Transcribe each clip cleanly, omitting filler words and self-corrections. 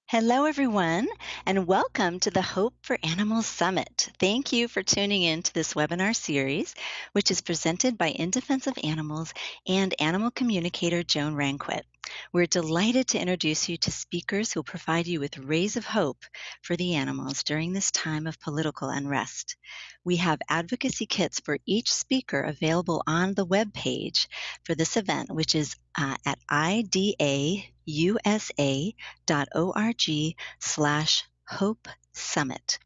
Hello, everyone, and welcome to the Hope for Animals Summit. Thank you for tuning in to this webinar series, which is presented by In Defense of Animals and animal communicator Joan Ranquet. We're delighted to introduce you to speakers who will provide you with rays of hope for the animals during this time of political unrest. We have advocacy kits for each speaker available on the webpage for this event, which is at idausa.org/Hope Summit.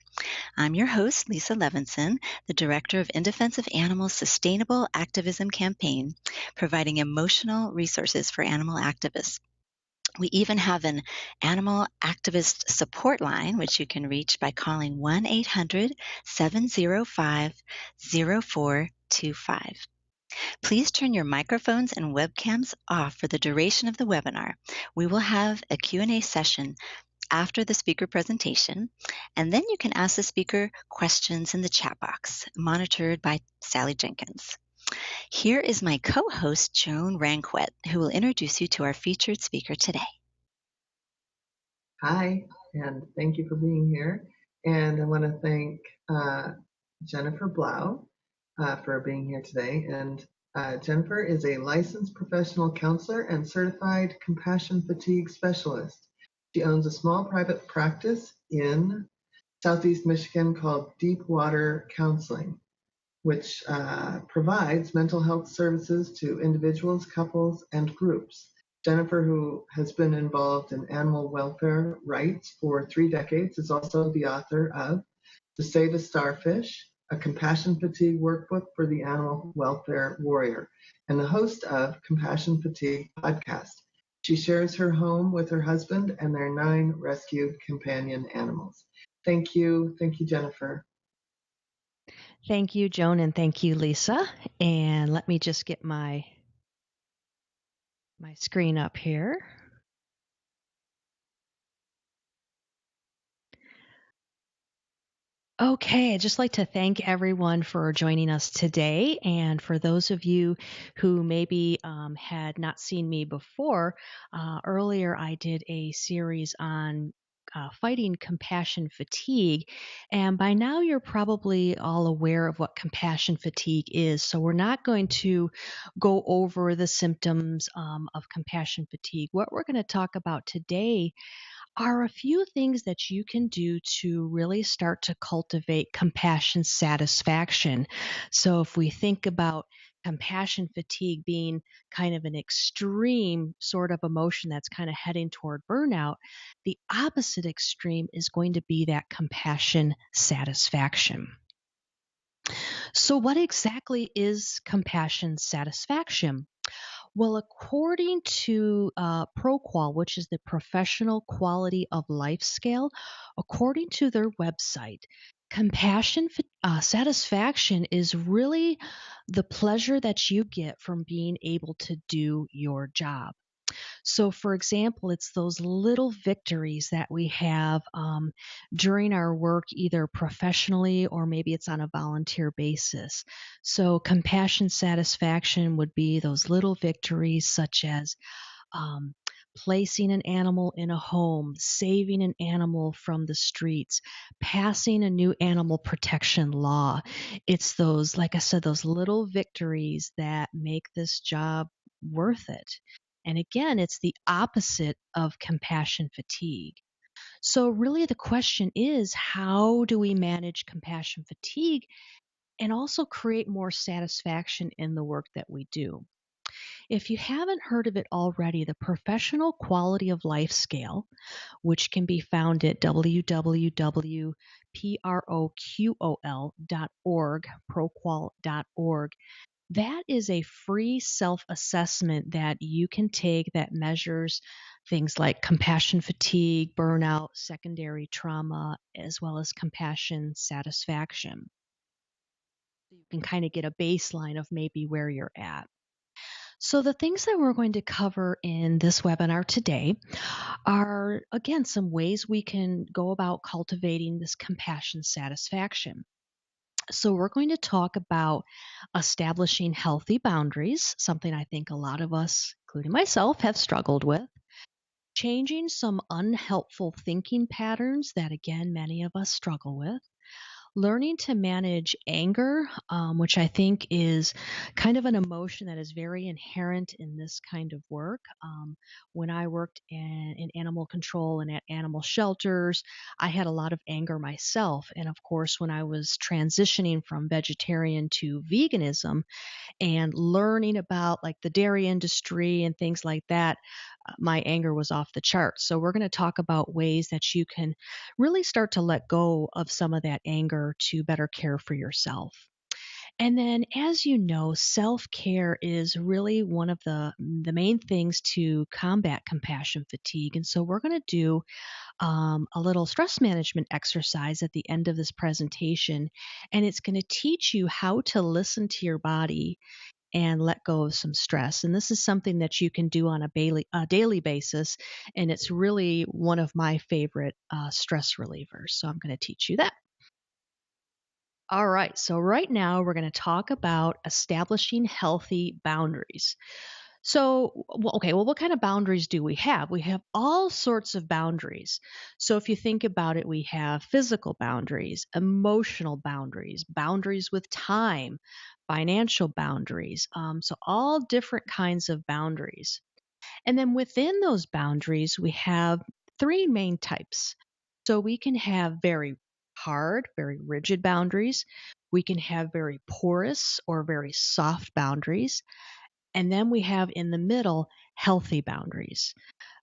I'm your host, Lisa Levinson, the Director of In Defense of Animals' Sustainable Activism Campaign, providing emotional resources for animal activists. We even have an animal activist support line, which you can reach by calling 1-800-705-0425. Please turn your microphones and webcams off for the duration of the webinar. We will have a Q&A session after the speaker presentation, and then you can ask the speaker questions in the chat box, monitored by Sally Jenkins. Here is my co-host, Joan Ranquet, who will introduce you to our featured speaker today. Hi, and thank you for being here. And I want to thank Jennifer Blough for being here today. And Jennifer is a licensed professional counselor and certified compassion fatigue specialist. She owns a small private practice in Southeast Michigan called Deep Water Counseling, which provides mental health services to individuals, couples, and groups. Jennifer, who has been involved in animal welfare rights for 3 decades, is also the author of To Save a Starfish, a compassion fatigue workbook for the animal welfare warrior, and the host of Compassion Fatigue podcast. She shares her home with her husband and their 9 rescued companion animals. Thank you, Jennifer. Thank you, Joan, and thank you, Lisa. And let me just get my screen up here. Okay, I'd just like to thank everyone for joining us today. And for those of you who maybe had not seen me before, earlier I did a series on fighting compassion fatigue. And by now you're probably all aware of what compassion fatigue is. So we're not going to go over the symptoms of compassion fatigue. What we're going to talk about today are a few things that you can do to really start to cultivate compassion satisfaction. So if we think about compassion fatigue being kind of an extreme sort of emotion that's kind of heading toward burnout, the opposite extreme is going to be that compassion satisfaction. So what exactly is compassion satisfaction? Well, according to ProQual, which is the Professional Quality of Life Scale, according to their website, compassion satisfaction is really the pleasure that you get from being able to do your job. So, for example, it's those little victories that we have during our work, either professionally or maybe it's on a volunteer basis. So, compassion satisfaction would be those little victories, such as placing an animal in a home, saving an animal from the streets, passing a new animal protection law. It's those, like I said, those little victories that make this job worth it. And again, it's the opposite of compassion fatigue. So really the question is, how do we manage compassion fatigue and also create more satisfaction in the work that we do? If you haven't heard of it already, the Professional Quality of Life Scale, which can be found at www.proqol.org, proqual.org, that is a free self-assessment that you can take that measures things like compassion fatigue, burnout, secondary trauma, as well as compassion satisfaction. You can kind of get a baseline of maybe where you're at. So the things that we're going to cover in this webinar today are, again, some ways we can go about cultivating this compassion satisfaction. So we're going to talk about establishing healthy boundaries, something I think a lot of us, including myself, have struggled with. changing some unhelpful thinking patterns that, again, many of us struggle with. Learning to manage anger, which I think is kind of an emotion that is very inherent in this kind of work. When I worked in animal control and at animal shelters, I had a lot of anger myself. And of course, when I was transitioning from vegetarian to veganism, and learning about like the dairy industry and things like that, my anger was off the charts. So we're going to talk about ways that you can really start to let go of some of that anger to better care for yourself. And then, as you know, self-care is really one of the main things to combat compassion fatigue. And so we're going to do a little stress management exercise at the end of this presentation, and it's going to teach you how to listen to your body and let go of some stress. And this is something that you can do on a daily basis, and it's really one of my favorite stress relievers. So I'm going to teach you that. All right, so right now we're going to talk about establishing healthy boundaries. So, what kind of boundaries do we have? We have all sorts of boundaries. So, if you think about it, we have physical boundaries, emotional boundaries, boundaries with time, financial boundaries. So, all different kinds of boundaries. And then within those boundaries, we have three main types. So, we can have very hard, very rigid boundaries. We can have very porous or very soft boundaries. And then we have in the middle healthy boundaries.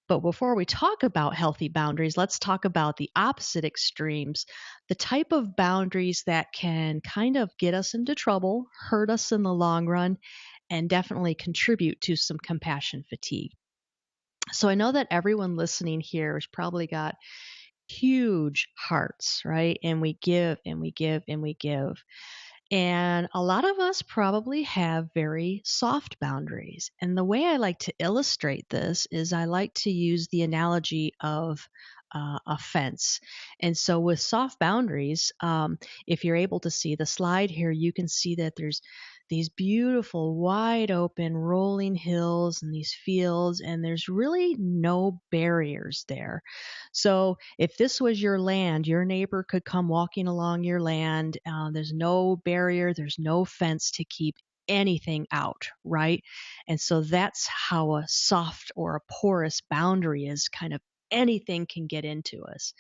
But before we talk about healthy boundaries, let's talk about the opposite extremes, the type of boundaries that can kind of get us into trouble, hurt us in the long run, and definitely contribute to some compassion fatigue. So I know that everyone listening here has probably got huge hearts, right? And we give and we give and we give. And a lot of us probably have very soft boundaries. And the way I like to illustrate this is I like to use the analogy of a fence. And so with soft boundaries, if you're able to see the slide here, you can see that there's these beautiful, wide open, rolling hills and these fields, and there's really no barriers there. So if this was your land, your neighbor could come walking along your land. There's no barrier, there's no fence to keep anything out, right? And so that's how a soft or a porous boundary is. Kind of anything can get into us.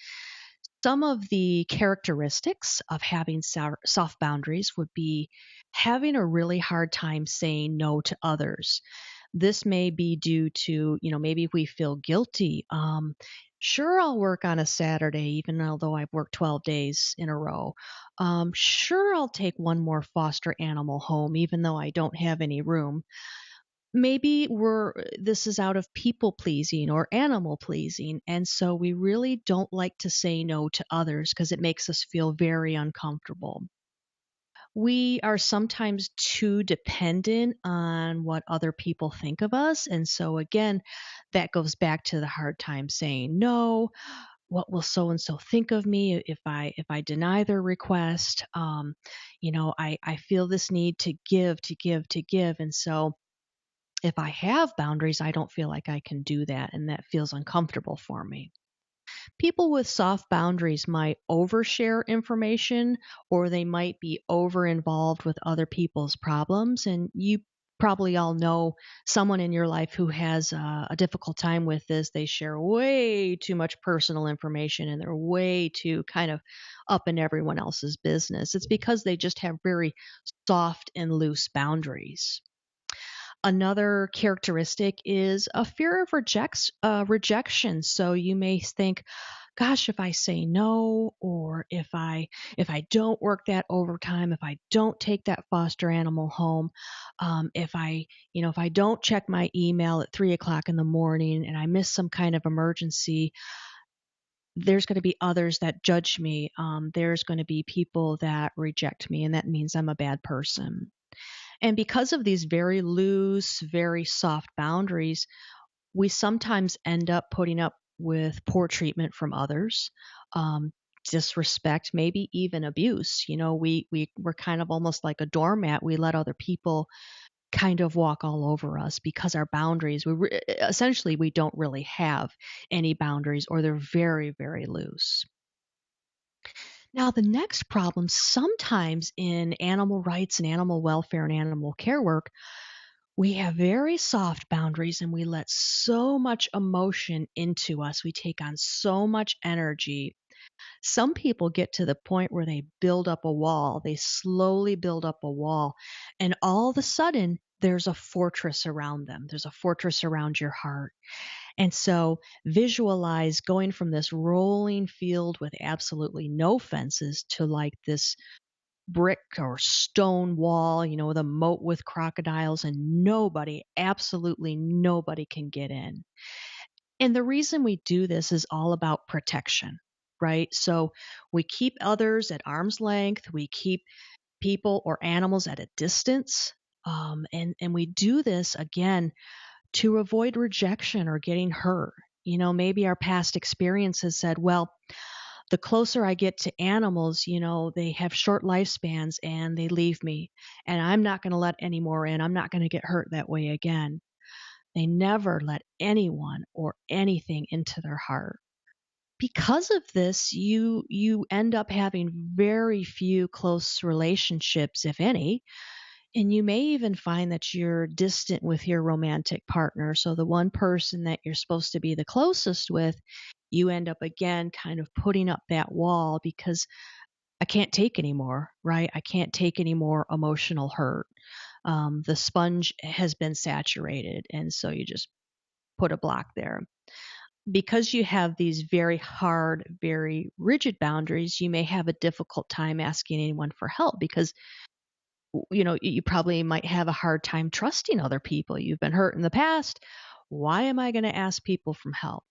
Some of the characteristics of having soft boundaries would be having a really hard time saying no to others. This may be due to, maybe we feel guilty. Sure, I'll work on a Saturday, even although I've worked 12 days in a row. Sure, I'll take one more foster animal home, even though I don't have any room. Maybe this is out of people pleasing or animal pleasing, and so we really don't like to say no to others because it makes us feel very uncomfortable. We are sometimes too dependent on what other people think of us, and so again, that goes back to the hard time saying no. What will so and so think of me if I deny their request? I feel this need to give, to give, to give, and so if I have boundaries, I don't feel like I can do that, and that feels uncomfortable for me. People with soft boundaries might overshare information, or they might be over involved with other people's problems. And you probably all know someone in your life who has a difficult time with this. They share way too much personal information, and they're way too kind of up in everyone else's business. It's because they just have very soft and loose boundaries. Another characteristic is a fear of rejection. So you may think, gosh, if I say no, or if I don't work that overtime, if I don't take that foster animal home, if I don't check my email at 3 o'clock in the morning and I miss some kind of emergency, there's going to be others that judge me. There's going to be people that reject me, and that means I'm a bad person. And because of these very loose, very soft boundaries, we sometimes end up putting up with poor treatment from others, disrespect, maybe even abuse. We're kind of almost like a doormat. We let other people kind of walk all over us because our boundaries, essentially, we don't really have any boundaries, or they're very, very loose. Now, the next problem, sometimes in animal rights and animal welfare and animal care work, we have very soft boundaries and we let so much emotion into us. We take on so much energy. Some people get to the point where they build up a wall. They slowly build up a wall. And all of a sudden, there's a fortress around them. There's a fortress around your heart. And so visualize going from this rolling field with absolutely no fences to like this brick or stone wall, with a moat with crocodiles, and nobody, absolutely nobody can get in. And the reason we do this is all about protection, right? So we keep others at arm's length, we keep people or animals at a distance. And we do this again to avoid rejection or getting hurt. Maybe our past experiences said, well, the closer I get to animals, they have short lifespans and they leave me. And I'm not going to let any more in. I'm not going to get hurt that way again. They never let anyone or anything into their heart. Because of this, you end up having very few close relationships, if any, and you may even find that you're distant with your romantic partner. So the one person that you're supposed to be the closest with, you end up again kind of putting up that wall because I can't take anymore, right? I can't take any more emotional hurt. The sponge has been saturated, and so you just put a block there. Because you have these very hard, very rigid boundaries, you may have a difficult time asking anyone for help because you probably might have a hard time trusting other people. You've been hurt in the past. Why am I going to ask people for help?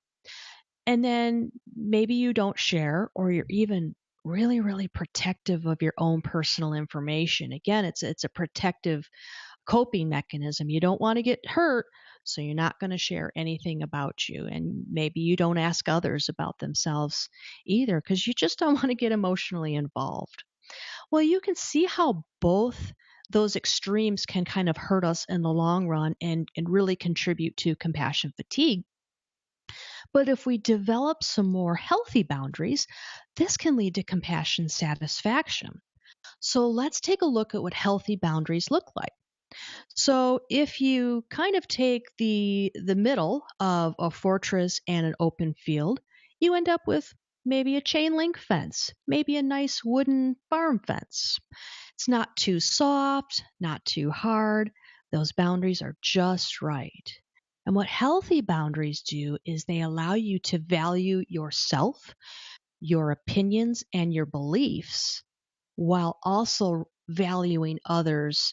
And then maybe you don't share, or you're even really, really protective of your own personal information. Again, it's a protective coping mechanism. You don't want to get hurt, so you're not going to share anything about you. And maybe you don't ask others about themselves either because you just don't want to get emotionally involved. Well, you can see how both those extremes can kind of hurt us in the long run and really contribute to compassion fatigue. But if we develop some more healthy boundaries, this can lead to compassion satisfaction. So let's take a look at what healthy boundaries look like. So if you kind of take the middle of a fortress and an open field, you end up with maybe a chain link fence, maybe a nice wooden farm fence. It's not too soft, not too hard. Those boundaries are just right. And what healthy boundaries do is they allow you to value yourself, your opinions, and your beliefs while also valuing others,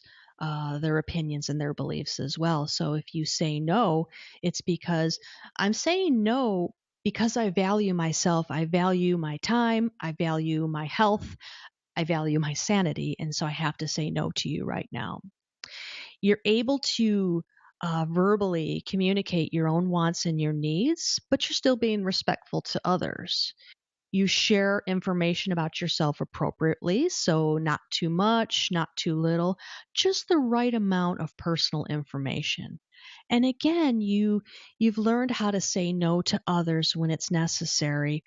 their opinions and their beliefs as well. So if you say no, it's because I'm saying no because I value myself, I value my time, I value my health, I value my sanity, and so I have to say no to you right now. You're able to verbally communicate your own wants and your needs, but you're still being respectful to others. You share information about yourself appropriately, so not too much, not too little, just the right amount of personal information. And again, you've learned how to say no to others when it's necessary,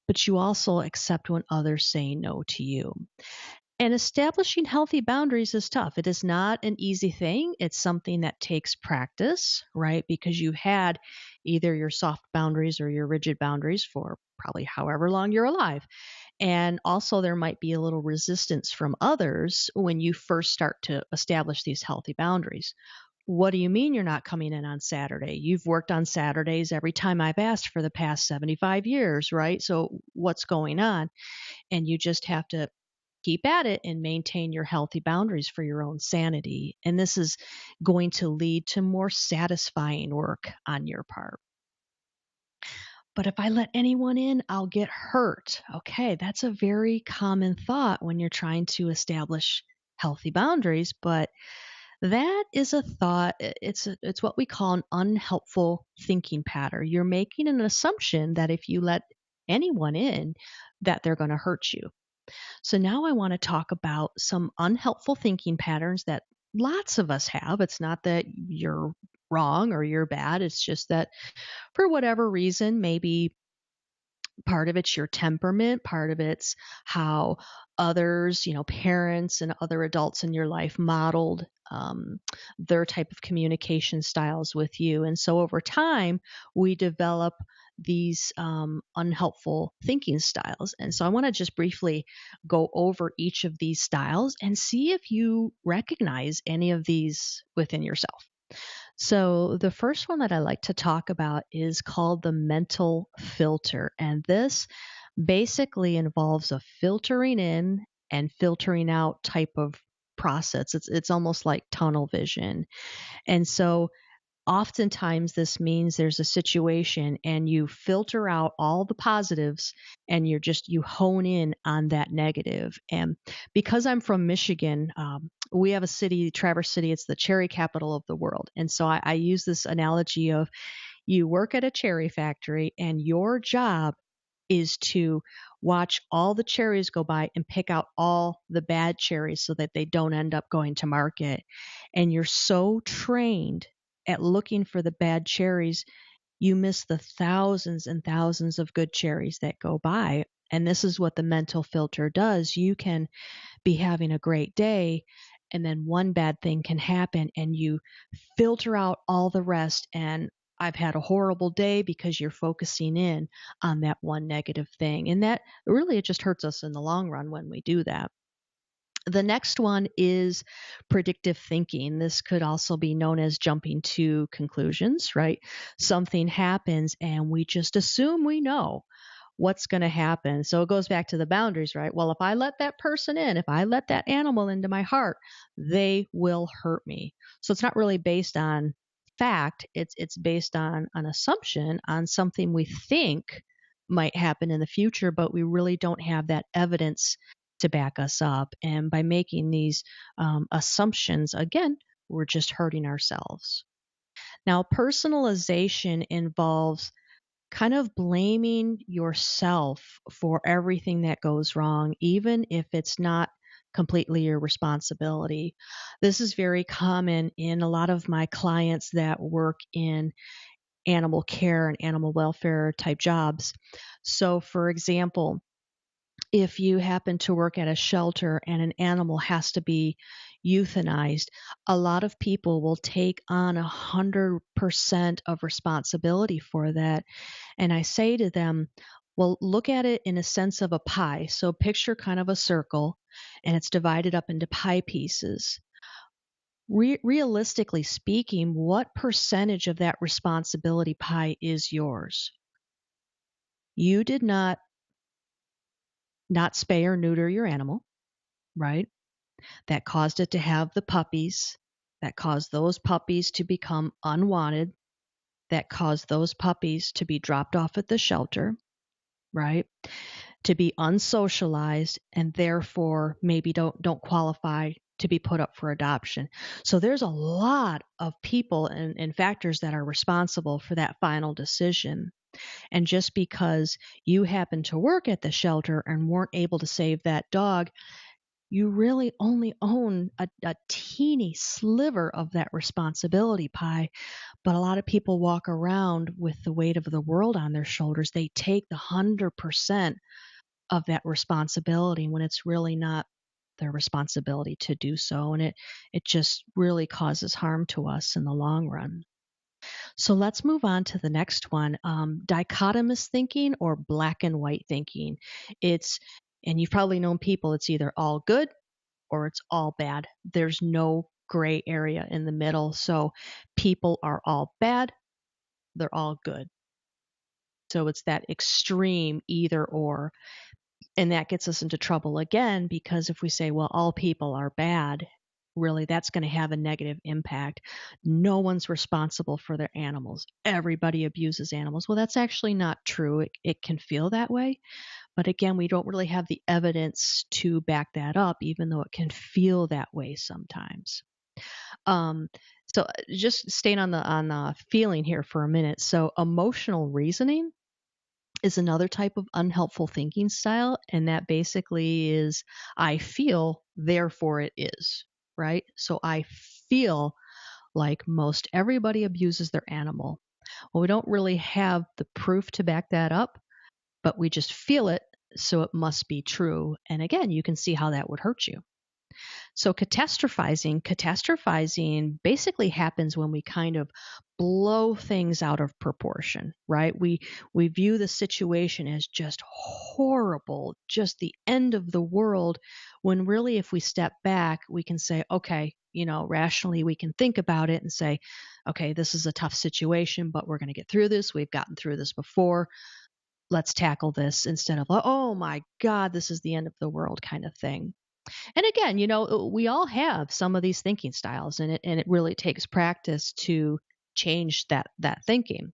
but you also accept when others say no to you. And establishing healthy boundaries is tough. It is not an easy thing. It's something that takes practice, right? Because you had either your soft boundaries or your rigid boundaries for probably however long you're alive. And also, there might be a little resistance from others when you first start to establish these healthy boundaries. What do you mean you're not coming in on Saturday? You've worked on Saturdays every time I've asked for the past 75 years, right? So, what's going on? And you just have to keep at it and maintain your healthy boundaries for your own sanity. And this is going to lead to more satisfying work on your part. But if I let anyone in, I'll get hurt. Okay, that's a very common thought when you're trying to establish healthy boundaries, but that is a thought. It's what we call an unhelpful thinking pattern. You're making an assumption that if you let anyone in, that they're going to hurt you. So now I want to talk about some unhelpful thinking patterns that lots of us have. It's not that you're wrong or you're bad. It's just that for whatever reason, maybe part of it's your temperament, part of it's how others, parents and other adults in your life modeled their type of communication styles with you. And so over time, we develop these unhelpful thinking styles. And so I want to just briefly go over each of these styles and see if you recognize any of these within yourself. So, the first one that I like to talk about is called the mental filter. And this basically involves a filtering in and filtering out type of process. It's almost like tunnel vision. And so oftentimes this means there's a situation and you filter out all the positives and you hone in on that negative. And because I'm from Michigan, we have a city, Traverse City. It's the cherry capital of the world. And so I use this analogy of you work at a cherry factory and your job is to watch all the cherries go by and pick out all the bad cherries so that they don't end up going to market. And you're so trained at looking for the bad cherries, you miss the thousands and thousands of good cherries that go by. And this is what the mental filter does. You can be having a great day, and then one bad thing can happen, and you filter out all the rest. And I've had a horrible day because you're focusing in on that one negative thing. And that really, it just hurts us in the long run when we do that. The next one is predictive thinking. This could also be known as jumping to conclusions, right? Something happens and we just assume we know what's going to happen. So it goes back to the boundaries, right? Well, if I let that person in, if I let that animal into my heart, they will hurt me. So it's not really based on fact, it's based on an assumption on something we think might happen in the future, but we really don't have that evidence to back us up. And by making these assumptions, again, we're just hurting ourselves. Now, personalization involves kind of blaming yourself for everything that goes wrong, even if it's not completely your responsibility. This is very common in a lot of my clients that work in animal care and animal welfare type jobs. So, for example, if you happen to work at a shelter and an animal has to be euthanized, a lot of people will take on 100% of responsibility for that. And I say to them, well, look at it in a sense of a pie. So picture kind of a circle and it's divided up into pie pieces. Realistically speaking, what percentage of that responsibility pie is yours? You did not spay or neuter your animal, right? That caused it to have the puppies, that caused those puppies to become unwanted, that caused those puppies to be dropped off at the shelter, right? To be unsocialized and therefore maybe don't qualify to be put up for adoption. So there's a lot of people and factors that are responsible for that final decision. And just because you happen to work at the shelter and weren't able to save that dog, you really only own a teeny sliver of that responsibility pie. But a lot of people walk around with the weight of the world on their shoulders. They take the 100% of that responsibility when it's really not their responsibility to do so. And it just really causes harm to us in the long run. So let's move on to the next one, dichotomous thinking or black and white thinking. It's, and you've probably known people, it's either all good or it's all bad. There's no gray area in the middle. So people are all bad, they're all good. So it's that extreme either or. And that gets us into trouble again, because if we say, well, all people are bad, really that's going to have a negative impact. No one's responsible for their animals. Everybody abuses animals. Well, that's actually not true. It can feel that way. But again, we don't really have the evidence to back that up, even though it can feel that way sometimes. Um, so just staying on the feeling here for a minute. So emotional reasoning is another type of unhelpful thinking style, and that basically is I feel, therefore it is, right? So I feel like most everybody abuses their animal. Well, we don't really have the proof to back that up, but we just feel it, so it must be true. And again, you can see how that would hurt you. So catastrophizing basically happens when we kind of blow things out of proportion, right? We view the situation as just horrible, just the end of the world, when really if we step back, we can say, okay, rationally we can think about it and say, okay, this is a tough situation, but we're going to get through this. We've gotten through this before. Let's tackle this, instead of, oh my God, this is the end of the world kind of thing. And again, we all have some of these thinking styles, and it really takes practice to change that thinking.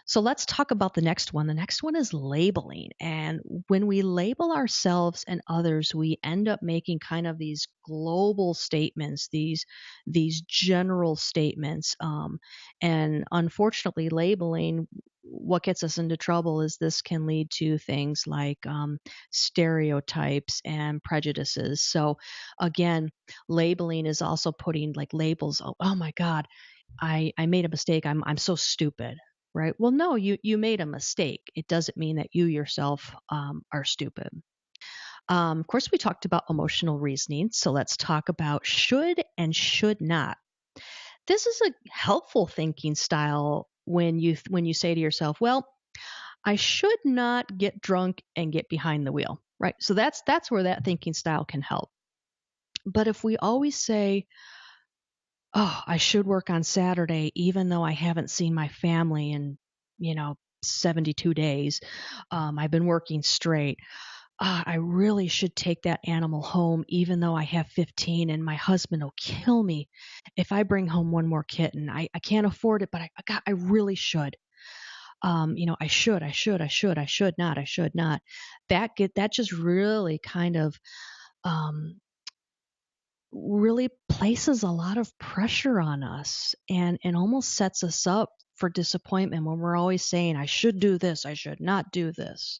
So let's talk about the next one. The next one is labeling. And when we label ourselves and others, we end up making kind of these global statements, these general statements. And unfortunately, labeling, what gets us into trouble is this can lead to things like stereotypes and prejudices. So again, labeling is also putting like labels. Oh my God, I made a mistake. I'm so stupid, right? Well, no, you made a mistake. It doesn't mean that you yourself are stupid. Of course, we talked about emotional reasoning, so let's talk about should and should not. This is a helpful thinking style when you say to yourself, well, I should not get drunk and get behind the wheel, right? So that's where that thinking style can help. But if we always say, oh, I should work on Saturday, even though I haven't seen my family in, 72 days. I've been working straight. I really should take that animal home, even though I have 15 and my husband will kill me if I bring home one more kitten. I can't afford it, but I really should. I should not. That just really kind of, um, really places a lot of pressure on us and almost sets us up for disappointment when we're always saying, I should do this, I should not do this.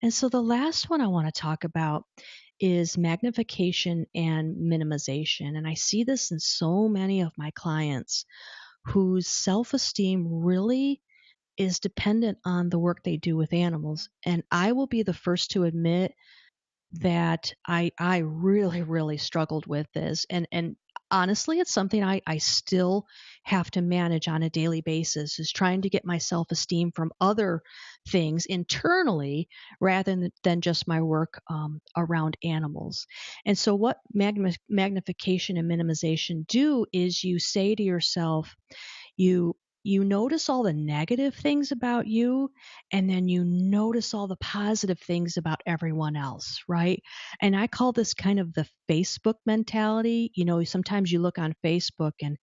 And so the last one I want to talk about is magnification and minimization. And I see this in so many of my clients whose self esteem really is dependent on the work they do with animals. And I will be the first to admit that I really, really struggled with this. And honestly, it's something I still have to manage on a daily basis, is trying to get my self-esteem from other things internally rather than just my work around animals. And so what magnification and minimization do is you say to yourself, you you notice all the negative things about you, and then you notice all the positive things about everyone else, right? And I call this kind of the Facebook mentality. Sometimes you look on Facebook and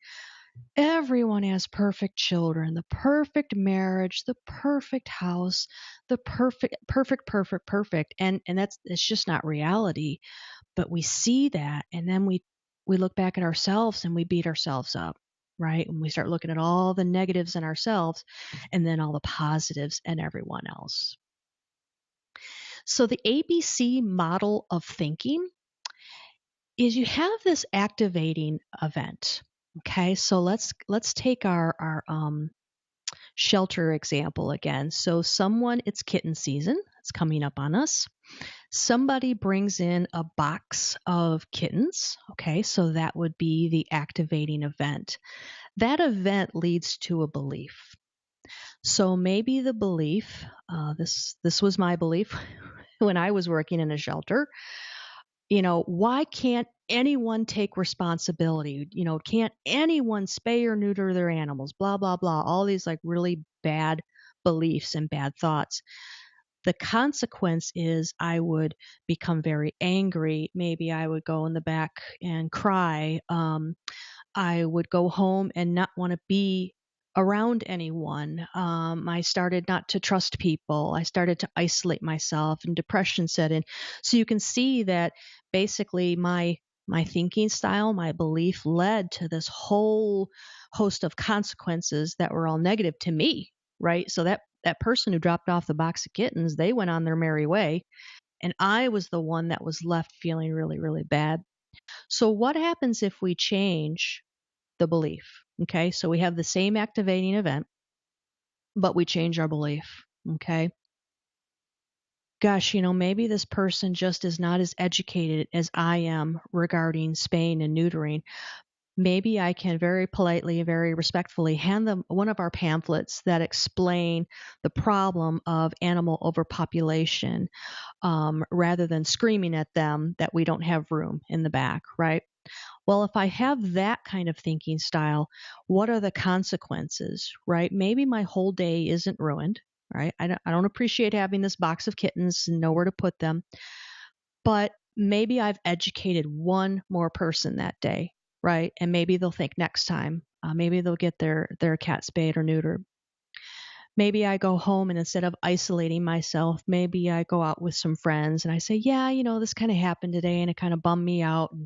everyone has perfect children, the perfect marriage, the perfect house, the perfect. And it's just not reality. But we see that, and then we look back at ourselves and we beat ourselves up, right? And we start looking at all the negatives in ourselves and then all the positives in everyone else. So the ABC model of thinking is you have this activating event. Okay, so let's take our shelter example again. So it's kitten season. It's coming up on us. Somebody brings in a box of kittens. Okay, so that would be the activating event. That event leads to a belief. So maybe the belief, this was my belief when I was working in a shelter. Why can't anyone take responsibility? Can't anyone spay or neuter their animals? Blah blah blah. All these like really bad beliefs and bad thoughts. The consequence is I would become very angry. Maybe I would go in the back and cry. I would go home and not want to be around anyone. I started not to trust people. I started to isolate myself, and depression set in. So you can see that basically my thinking style, my belief led to this whole host of consequences that were all negative to me, right? So that person who dropped off the box of kittens, they went on their merry way, and I was the one that was left feeling really, really bad. So what happens if we change the belief? Okay, so we have the same activating event, but we change our belief. Okay, gosh, maybe this person just is not as educated as I am regarding spaying and neutering. Maybe I can very politely, very respectfully hand them one of our pamphlets that explain the problem of animal overpopulation, rather than screaming at them that we don't have room in the back, right? Well, if I have that kind of thinking style, what are the consequences, right? Maybe my whole day isn't ruined, right? I don't appreciate having this box of kittens and nowhere to put them, but maybe I've educated one more person that day, right? And maybe they'll think next time, maybe they'll get their cat spayed or neutered. Maybe I go home and instead of isolating myself, maybe I go out with some friends and I say, yeah, this kind of happened today and it kind of bummed me out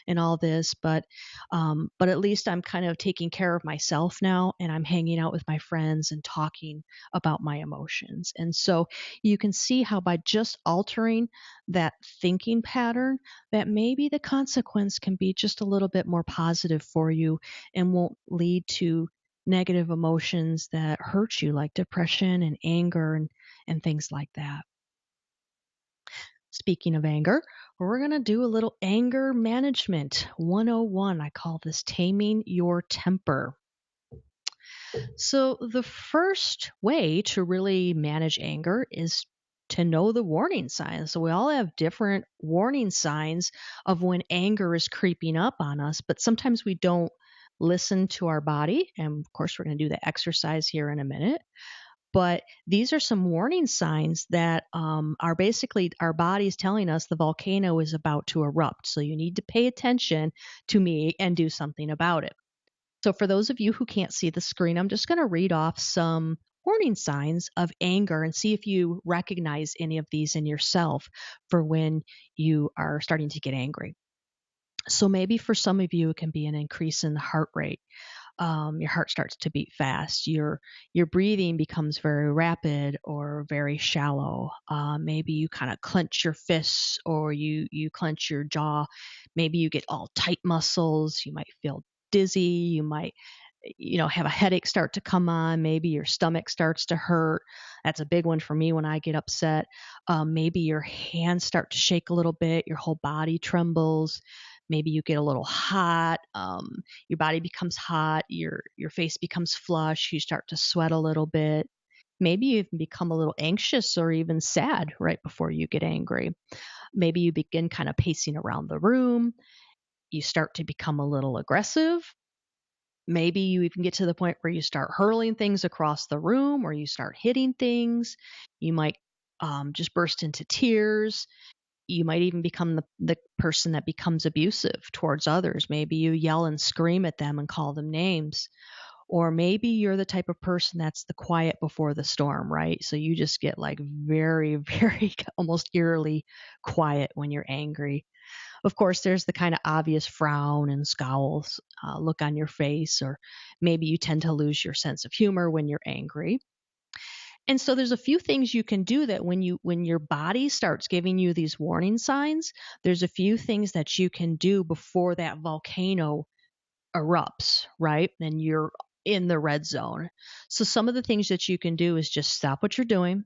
and all this, but at least I'm kind of taking care of myself now and I'm hanging out with my friends and talking about my emotions. And so you can see how by just altering that thinking pattern, that maybe the consequence can be just a little bit more positive for you and won't lead to negative emotions that hurt you, like depression and anger and things like that. Speaking of anger, we're going to do a little anger management 101. I call this taming your temper. So, the first way to really manage anger is to know the warning signs. So, we all have different warning signs of when anger is creeping up on us, but sometimes we don't listen to our body. And of course, we're going to do the exercise here in a minute. But these are some warning signs that are basically our body's telling us the volcano is about to erupt. So, you need to pay attention to me and do something about it. So, for those of you who can't see the screen, I'm just going to read off some warning signs of anger and see if you recognize any of these in yourself for when you are starting to get angry. So, maybe for some of you, it can be an increase in the heart rate. Your heart starts to beat fast. Your breathing becomes very rapid or very shallow. Maybe you kind of clench your fists or you clench your jaw. Maybe you get all tight muscles. You might feel dizzy. You might have a headache start to come on. Maybe your stomach starts to hurt. That's a big one for me when I get upset. Maybe your hands start to shake a little bit. Your whole body trembles. Maybe you get a little hot. Your body becomes hot. Your face becomes flush. You start to sweat a little bit. Maybe you even become a little anxious or even sad right before you get angry. Maybe you begin kind of pacing around the room. You start to become a little aggressive. Maybe you even get to the point where you start hurling things across the room or you start hitting things. You might just burst into tears. You might even become the person that becomes abusive towards others. Maybe you yell and scream at them and call them names. Or maybe you're the type of person that's the quiet before the storm, right? So you just get like very, very almost eerily quiet when you're angry. Of course, there's the kind of obvious frown and scowls look on your face, or maybe you tend to lose your sense of humor when you're angry. And so there's a few things you can do that when your body starts giving you these warning signs, there's a few things that you can do before that volcano erupts, right? And you're in the red zone. So some of the things that you can do is just stop what you're doing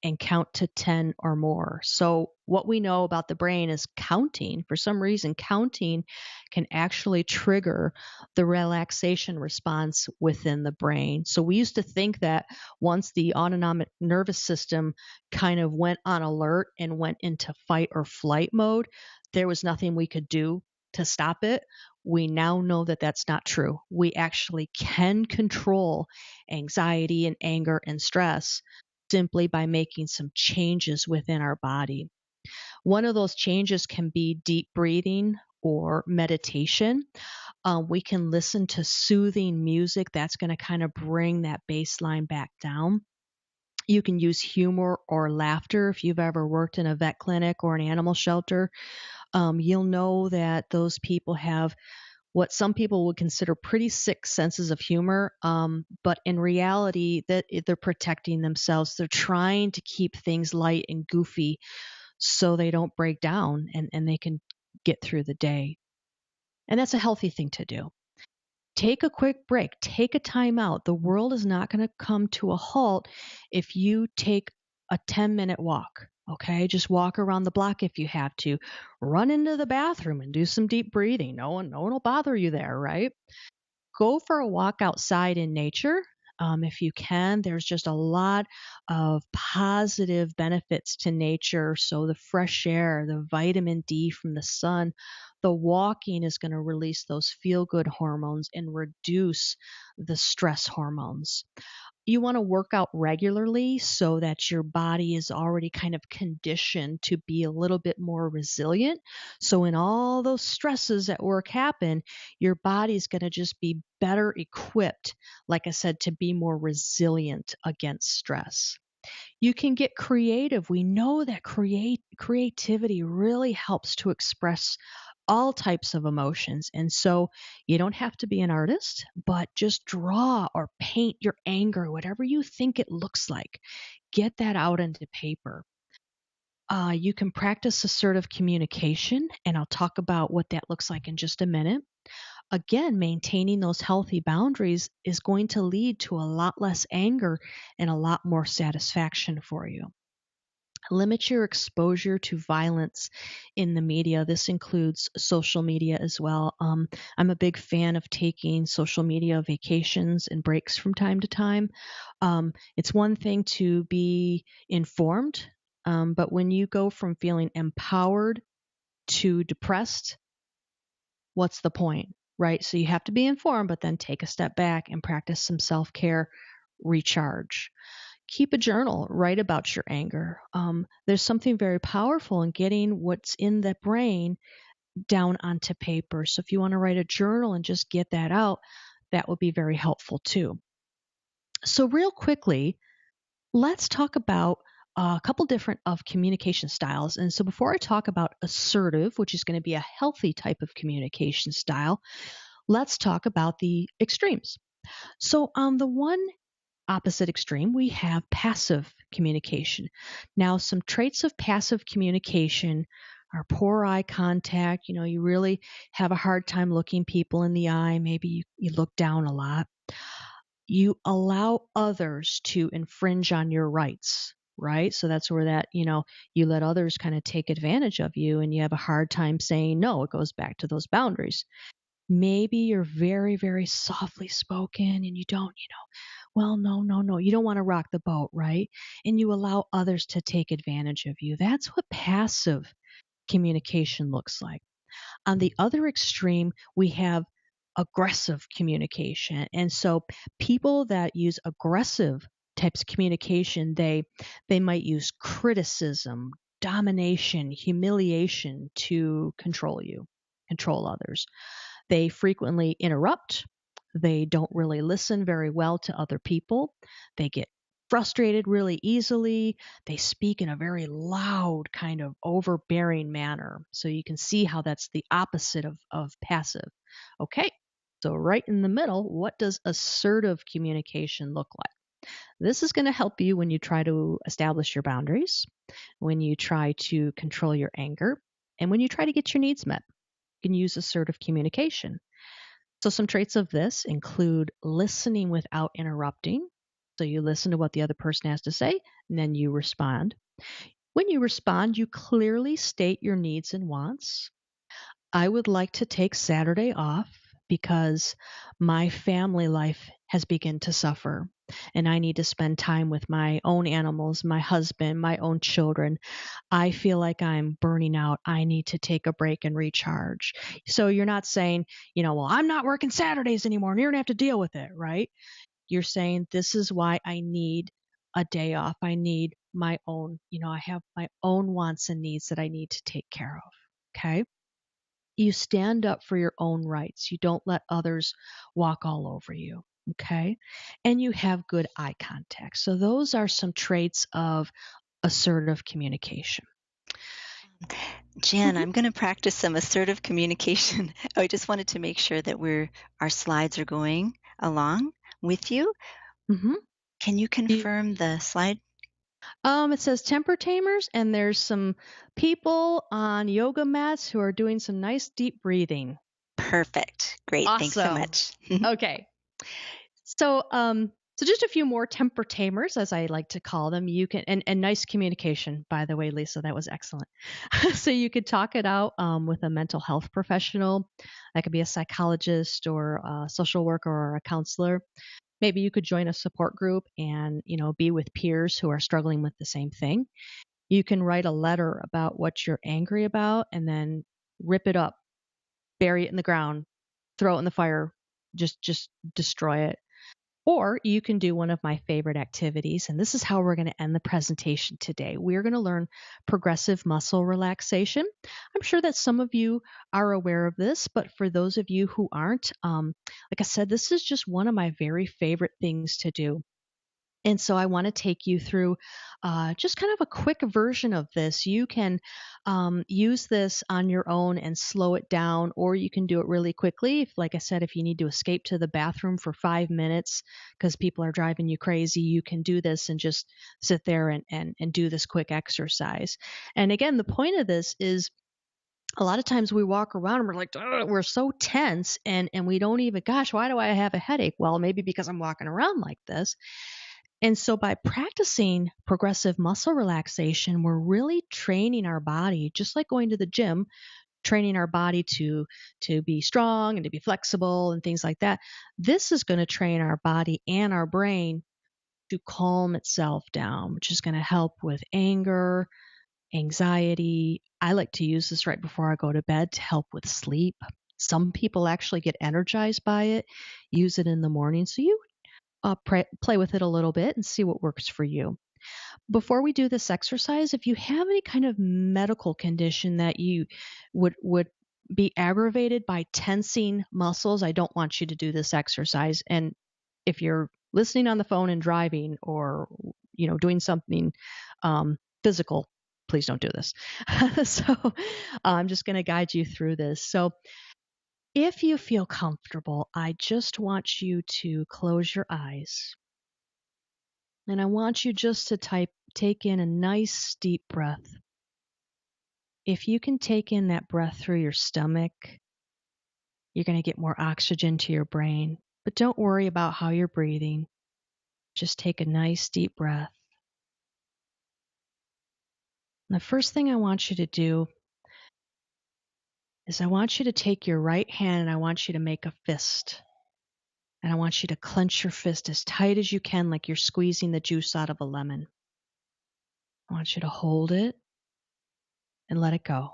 and count to 10 or more. So, what we know about the brain is counting. For some reason, counting can actually trigger the relaxation response within the brain. So, we used to think that once the autonomic nervous system kind of went on alert and went into fight or flight mode, there was nothing we could do to stop it. We now know that that's not true. We actually can control anxiety and anger and stress simply by making some changes within our body. One of those changes can be deep breathing or meditation. We can listen to soothing music that's going to kind of bring that baseline back down. You can use humor or laughter. If you've ever worked in a vet clinic or an animal shelter, you'll know that those people have what some people would consider pretty sick senses of humor, but in reality, that they're protecting themselves. They're trying to keep things light and goofy so they don't break down and they can get through the day. And that's a healthy thing to do. Take a quick break, take a time out. The world is not going to come to a halt if you take a 10-minute walk. Okay, just walk around the block if you have to. Run into the bathroom and do some deep breathing. No one will bother you there, right? Go for a walk outside in nature. If you can, there's just a lot of positive benefits to nature. So, the fresh air, the vitamin D from the sun, the walking is going to release those feel good hormones and reduce the stress hormones. You want to work out regularly so that your body is already kind of conditioned to be a little bit more resilient. So when all those stresses at work happen, your body's going to just be better equipped, like I said, to be more resilient against stress. You can get creative. We know that creativity really helps to express all types of emotions. And so you don't have to be an artist, but just draw or paint your anger, whatever you think it looks like. Get that out into paper. You can practice assertive communication, and I'll talk about what that looks like in just a minute. Again, maintaining those healthy boundaries is going to lead to a lot less anger and a lot more satisfaction for you. Limit your exposure to violence in the media. This includes social media as well. I'm a big fan of taking social media vacations and breaks from time to time. It's one thing to be informed, but when you go from feeling empowered to depressed, what's the point, right? So you have to be informed, but then take a step back and practice some self care, recharge. Keep a journal, write about your anger. There's something very powerful in getting what's in the brain down onto paper. So if you want to write a journal and just get that out, that would be very helpful too. So real quickly, let's talk about a couple different of communication styles. And so before I talk about assertive, which is going to be a healthy type of communication style, let's talk about the extremes. So on the one opposite extreme, we have passive communication. Now, some traits of passive communication are poor eye contact. You really have a hard time looking people in the eye. Maybe you look down a lot. You allow others to infringe on your rights, right? So that's where you let others kind of take advantage of you and you have a hard time saying no. It goes back to those boundaries. Maybe you're very, very softly spoken and you don't, well, no, no, no. You don't want to rock the boat, right? And you allow others to take advantage of you. That's what passive communication looks like. On the other extreme, we have aggressive communication. And so people that use aggressive types of communication, they might use criticism, domination, humiliation to control you, control others. They frequently interrupt. They don't really listen very well to other people. They get frustrated really easily. They speak in a very loud, kind of overbearing manner. So you can see how that's the opposite of passive. Okay, so right in the middle, what does assertive communication look like? This is going to help you when you try to establish your boundaries, when you try to control your anger, and when you try to get your needs met. You can use assertive communication. So, some traits of this include listening without interrupting. So, you listen to what the other person has to say, and then you respond. When you respond, you clearly state your needs and wants. I would like to take Saturday off because my family life has begun to suffer and I need to spend time with my own animals, my husband, my own children. I feel like I'm burning out. I need to take a break and recharge. So you're not saying, well, I'm not working Saturdays anymore and you're going to have to deal with it, right? You're saying, this is why I need a day off. I need my own, I have my own wants and needs that I need to take care of. Okay. You stand up for your own rights. You don't let others walk all over you. Okay. And you have good eye contact. So those are some traits of assertive communication. Jen, Mhm. I'm going to practice some assertive communication. I just wanted to make sure that our slides are going along with you. Mhm. Can you You- confirm the slide? It says temper tamers, and there's some people on yoga mats who are doing some nice deep breathing. Perfect. Great. Thanks so Awesome. much. Okay. So, just a few more temper tamers, as I like to call them. You can, and nice communication, by the way, Lisa, that was excellent. So you could talk it out with a mental health professional. That could be a psychologist or a social worker or a counselor. Maybe you could join a support group and, be with peers who are struggling with the same thing. You can write a letter about what you're angry about and then rip it up, bury it in the ground, throw it in the fire, just destroy it. Or you can do one of my favorite activities, and this is how we're going to end the presentation today. We're going to learn progressive muscle relaxation. I'm sure that some of you are aware of this, but for those of you who aren't, like I said, this is just one of my very favorite things to do. And so I want to take you through just kind of a quick version of this. You can use this on your own and slow it down, or you can do it really quickly. If, like I said, if you need to escape to the bathroom for 5 minutes because people are driving you crazy, you can do this and just sit there and do this quick exercise. And again, the point of this is a lot of times we walk around and we're like, "Ugh," we're so tense and we don't even, gosh, why do I have a headache? Well, maybe because I'm walking around like this. And so by practicing progressive muscle relaxation, we're really training our body, just like going to the gym, training our body to be strong and to be flexible and things like that. This is going to train our body and our brain to calm itself down, which is going to help with anger, anxiety. I like to use this right before I go to bed to help with sleep. Some people actually get energized by it, use it in the morning. So you play with it a little bit and see what works for you. Before we do this exercise, if you have any kind of medical condition that you would be aggravated by tensing muscles, I don't want you to do this exercise. And if you're listening on the phone and driving or doing something physical, please don't do this. So I'm just going to guide you through this. So if you feel comfortable, I just want you to close your eyes. And I want you just to take in a nice deep breath. If you can take in that breath through your stomach, you're going to get more oxygen to your brain. But don't worry about how you're breathing. Just take a nice deep breath. And the first thing I want you to do is I want you to take your right hand and I want you to make a fist. And I want you to clench your fist as tight as you can, like you're squeezing the juice out of a lemon. I want you to hold it and let it go.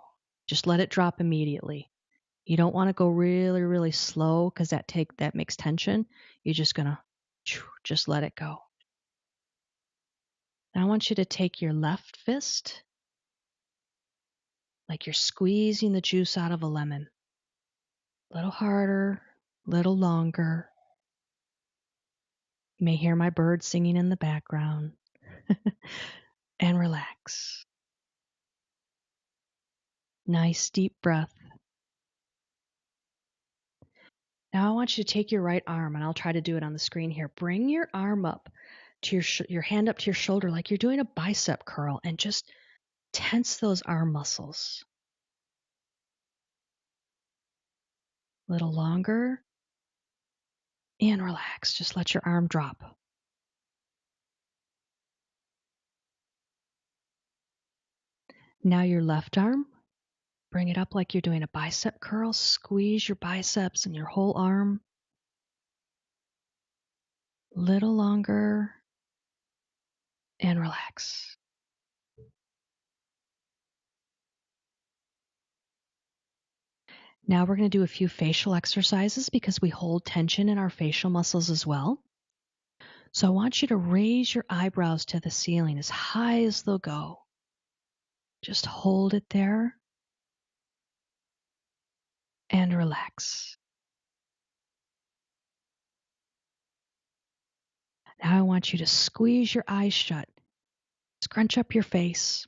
Just let it drop immediately. You don't want to go really, really slow because that makes tension. You're just gonna just let it go. Now I want you to take your left fist, like you're squeezing the juice out of a lemon. A little harder, a little longer. You may hear my bird singing in the background. And relax. Nice deep breath. Now I want you to take your right arm, and I'll try to do it on the screen here. Bring your arm up to your hand up to your shoulder like you're doing a bicep curl, and just tense those arm muscles. A little longer, and relax. Just let your arm drop. Now your left arm, bring it up like you're doing a bicep curl. Squeeze your biceps and your whole arm. Little longer, and relax. Now we're going to do a few facial exercises because we hold tension in our facial muscles as well. So I want you to raise your eyebrows to the ceiling as high as they'll go. Just hold it there and relax. Now I want you to squeeze your eyes shut. Scrunch up your face.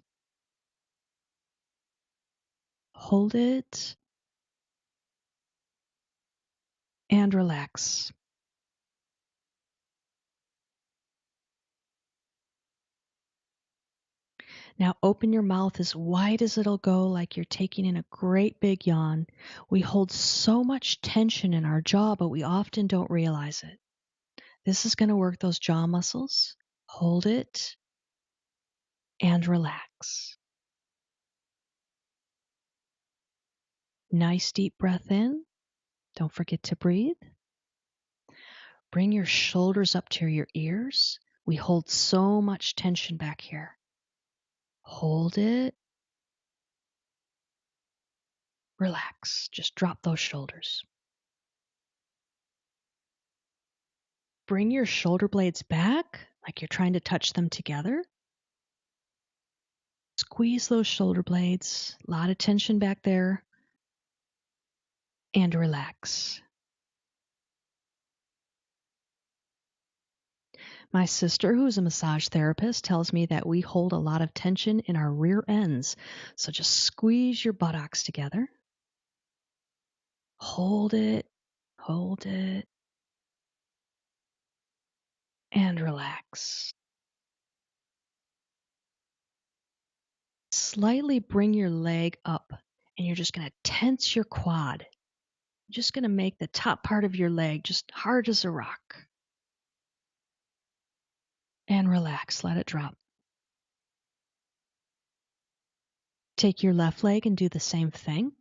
Hold it and relax. Now open your mouth as wide as it'll go, like you're taking in a great big yawn. We hold so much tension in our jaw, but we often don't realize it. This is going to work those jaw muscles. Hold it and relax. Nice deep breath in. Don't forget to breathe. Bring your shoulders up to your ears. We hold so much tension back here. Hold it. Relax. Just drop those shoulders. Bring your shoulder blades back like you're trying to touch them together. Squeeze those shoulder blades. A lot of tension back there. And relax. My sister, who's a massage therapist, tells me that we hold a lot of tension in our rear ends. So just squeeze your buttocks together. Hold it, and relax. Slightly bring your leg up, and you're just going to tense your quad. You're just going to make the top part of your leg just hard as a rock. And relax, let it drop. Take your left leg and do the same thing.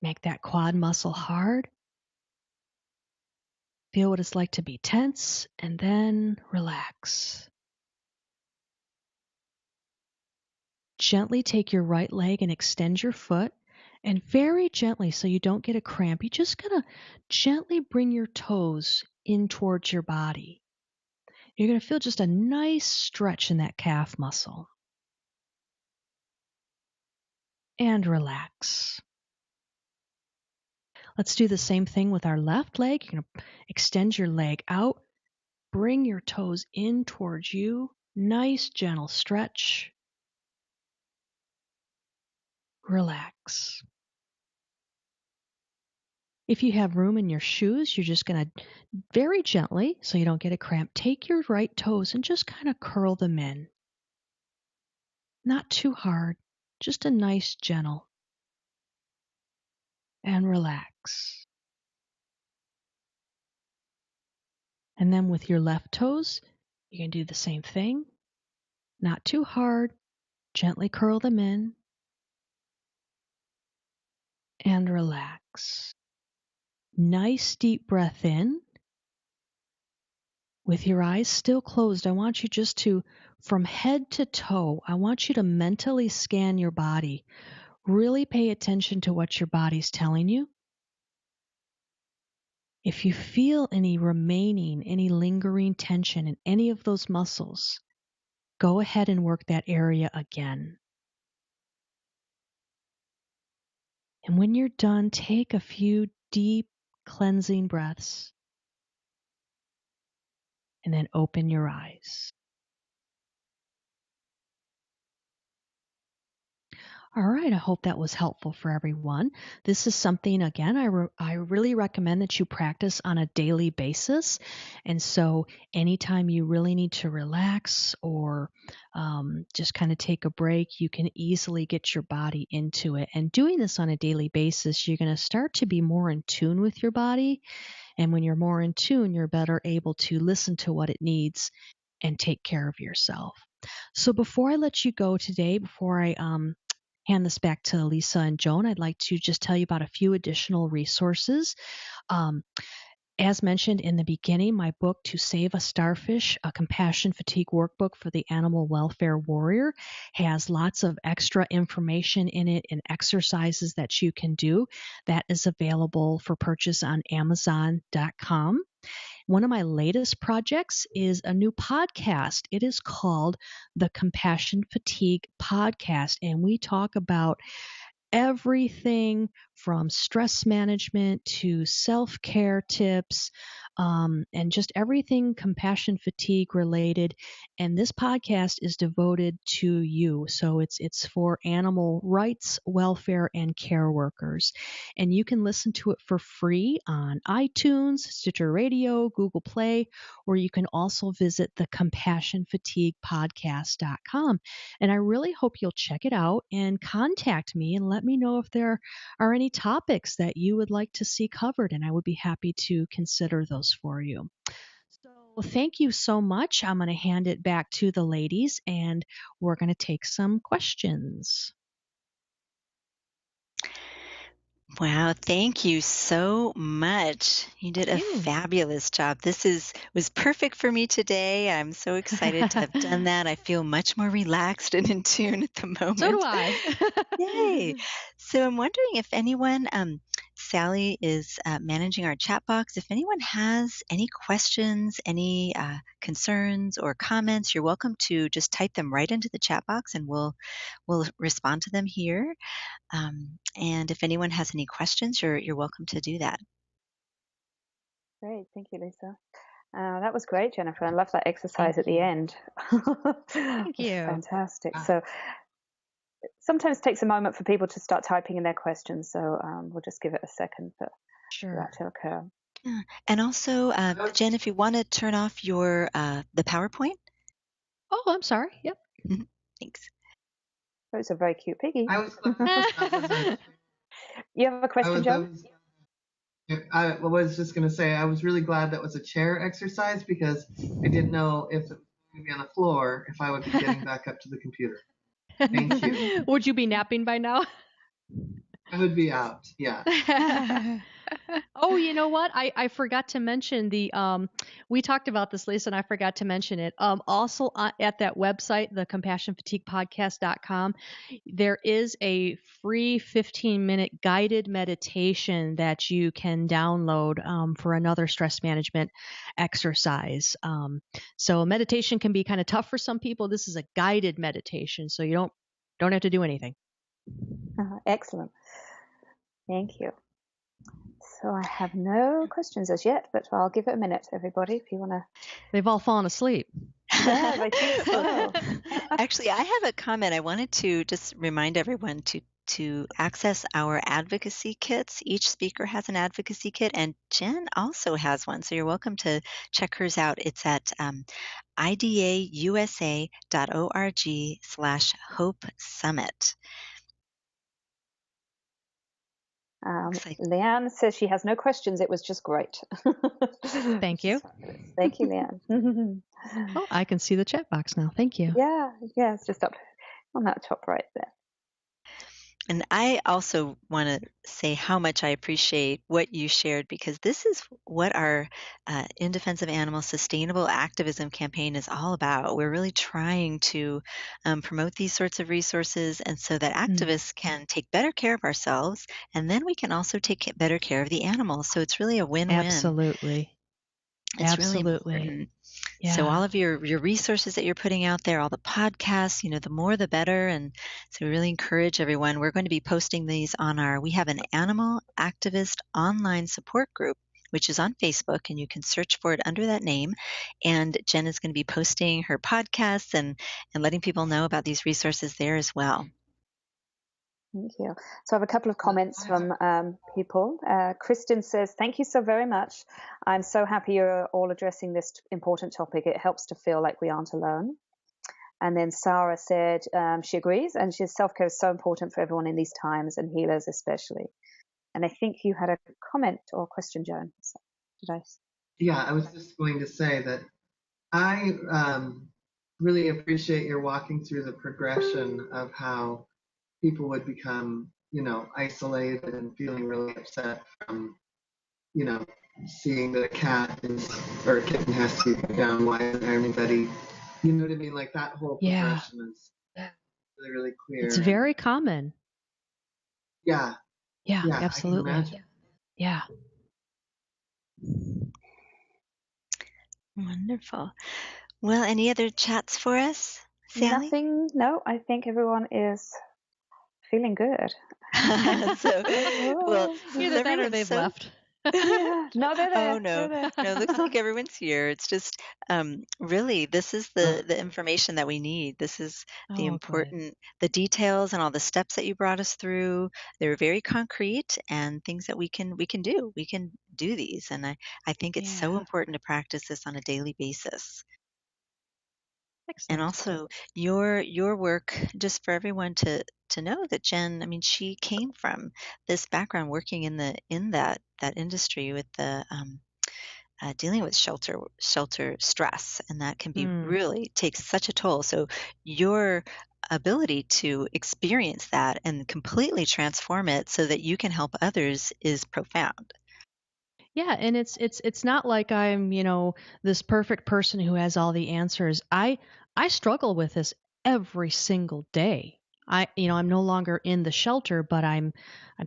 Make that quad muscle hard. Feel what it's like to be tense, and then relax. Gently take your right leg and extend your foot, and very gently, so you don't get a cramp, you're just going to gently bring your toes in towards your body. You're going to feel just a nice stretch in that calf muscle. And relax. Let's do the same thing with our left leg. You're going to extend your leg out, bring your toes in towards you. Nice, gentle stretch. Relax. If you have room in your shoes, you're just going to very gently, so you don't get a cramp, take your right toes and just kind of curl them in. Not too hard, just a nice gentle. And relax. And then with your left toes, you can do the same thing. Not too hard, gently curl them in. And relax. Nice deep breath in. With your eyes still closed, I want you just to, from head to toe, I want you to mentally scan your body. Really pay attention to what your body's telling you. If you feel any lingering tension in any of those muscles, go ahead and work that area again. And when you're done, take a few deep cleansing breaths and then open your eyes. All right, I hope that was helpful for everyone. This is something, again, I really recommend that you practice on a daily basis. And so anytime you really need to relax or just kind of take a break, you can easily get your body into it. And doing this on a daily basis, you're going to start to be more in tune with your body. And when you're more in tune, you're better able to listen to what it needs and take care of yourself. So before I let you go today, before I hand this back to Lisa and Joan, I'd like to just tell you about a few additional resources. Um, as mentioned in the beginning, my book, To Save a Starfish, a compassion fatigue workbook for the animal welfare warrior, has lots of extra information in it and exercises that you can do. That is available for purchase on Amazon.com. One of my latest projects is a new podcast. It is called the Compassion Fatigue Podcast, and we talk about everything from stress management to self-care tips, and just everything compassion fatigue related. And this podcast is devoted to you. So it's for animal rights, welfare, and care workers. And you can listen to it for free on iTunes, Stitcher Radio, Google Play, or you can also visit the compassionfatiguepodcast.com. And I really hope you'll check it out and contact me and let me know if there are any topics that you would like to see covered, and I would be happy to consider those for you. So thank you so much. I'm going to hand it back to the ladies, and we're going to take some questions. Wow, thank you so much. You did a fabulous job. This was perfect for me today. I'm so excited to have done that. I feel much more relaxed and in tune at the moment. So do I. Yay. So I'm wondering if anyone, Sally is managing our chat box. If anyone has any questions, any concerns or comments, you're welcome to just type them right into the chat box and we'll respond to them here. And if anyone has any questions, you're welcome to do that. Great. Thank you, Lisa. That was great, Jennifer. I love that exercise Thank at the end. Thank you. Fantastic. So it sometimes takes a moment for people to start typing in their questions. So we'll just give it a second for that to occur. Yeah. And also, Jen, if you want to turn off your the PowerPoint. Oh, I'm sorry. Yep. Thanks. Those are very cute piggy. I was You have a question, John? I was just going to say, I was really glad that was a chair exercise because I didn't know if it was going to be on the floor, if I would be getting back up to the computer. Thank you. Would you be napping by now? I would be out, yeah. Oh, you know what? I forgot to mention we talked about this, Lisa, and I forgot to mention it. Also at that website, the compassionfatiguepodcast.com, there is a free 15-minute guided meditation that you can download for another stress management exercise. So meditation can be kind of tough for some people. This is a guided meditation, so you don't have to do anything. Excellent. Thank you. So I have no questions as yet, but I'll give it a minute, everybody, if you want to. They've all fallen asleep. Yeah, I think so. Actually, I have a comment. I wanted to just remind everyone to access our advocacy kits. Each speaker has an advocacy kit, and Jen also has one. So you're welcome to check hers out. It's at idausa.org/Hope Summit. Leanne says she has no questions. It was just great. Thank you. Thank you, Leanne. Oh, I can see the chat box now. Thank you. Yeah, it's just up on that top right there. And I also want to say how much I appreciate what you shared, because this is what our In Defense of Animals Sustainable Activism campaign is all about. We're really trying to promote these sorts of resources, and so that activists can take better care of ourselves, and then we can also take better care of the animals. So it's really a win-win. Absolutely. It's Absolutely. really important. Yeah. So all of your resources that you're putting out there, all the podcasts, the more the better. And so we really encourage everyone. We're going to be posting these we have an animal activist online support group, which is on Facebook, and you can search for it under that name. And Jen is going to be posting her podcasts and letting people know about these resources there as well. Thank you. So I have a couple of comments from people. Kristen says, thank you so very much. I'm so happy you're all addressing this important topic. It helps to feel like we aren't alone. And then Sarah said she agrees, and self-care is so important for everyone in these times, and healers especially. And I think you had a comment or question, Joan. Did I? Yeah, I was just going to say that I really appreciate your walking through the progression of how people would become, isolated and feeling really upset from, seeing that a cat or a kitten has to be put down. Why isn't there anybody? You know what I mean? Like that whole progression is really, really clear. It's very common. Yeah. Yeah, absolutely. I can imagine. Yeah. Wonderful. Well, any other chats for us, Sally? Nothing. No, I think everyone is feeling good. Well, either that or they've left. Yeah. No, they're there. Oh no, They're no, it looks like everyone's here. It's just really this is the information that we need. This is the Oh, good. important, the details and all the steps that you brought us through. They're very concrete and things that we can do. We can do these, and I think it's so Yeah. important to practice this on a daily basis. And Excellent. also your work, just for everyone to know that Jen, I mean, she came from this background working in that industry with the dealing with shelter stress, and that can be Mm. really takes such a toll. So your ability to experience that and completely transform it so that you can help others is profound. Yeah, and it's not like I'm, this perfect person who has all the answers. I struggle with this every single day. I'm no longer in the shelter, but I'm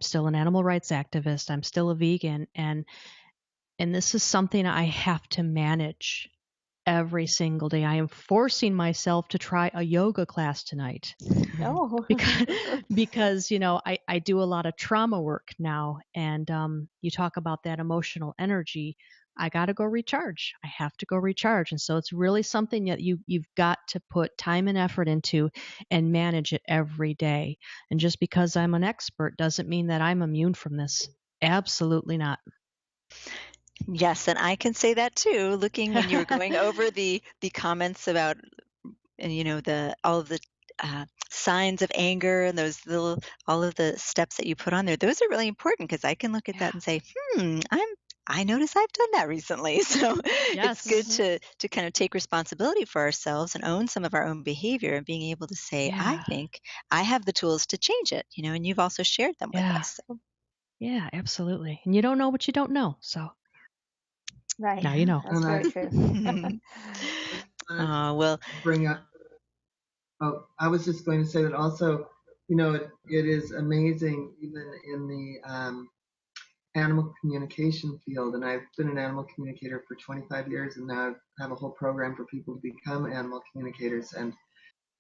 still an animal rights activist. I'm still a vegan, and this is something I have to manage every single day. I am forcing myself to try a yoga class tonight Oh. because I do a lot of trauma work now, and you talk about that emotional energy. I got to go recharge. I have to go recharge, and so it's really something that you've got to put time and effort into and manage it every day. And just because I'm an expert doesn't mean that I'm immune from this. Absolutely not. Yes, and I can say that too, looking when you were going over the comments about, and the all of the signs of anger and those little all of the steps that you put on there. Those are really important because I can look at Yeah. that and say, I notice I've done that recently. So it's good Yes. to kind of take responsibility for ourselves and own some of our own behavior and being able to say, I Yeah. think I have the tools to change it, and you've also shared them with Yeah. us. So, Yeah, absolutely. And you don't know what you don't know. So Right. now you yeah. know. That's And very I true. Well, bring up. Oh, I was just going to say that also. It is amazing, even in the animal communication field. And I've been an animal communicator for 25 years, and now I have a whole program for people to become animal communicators. And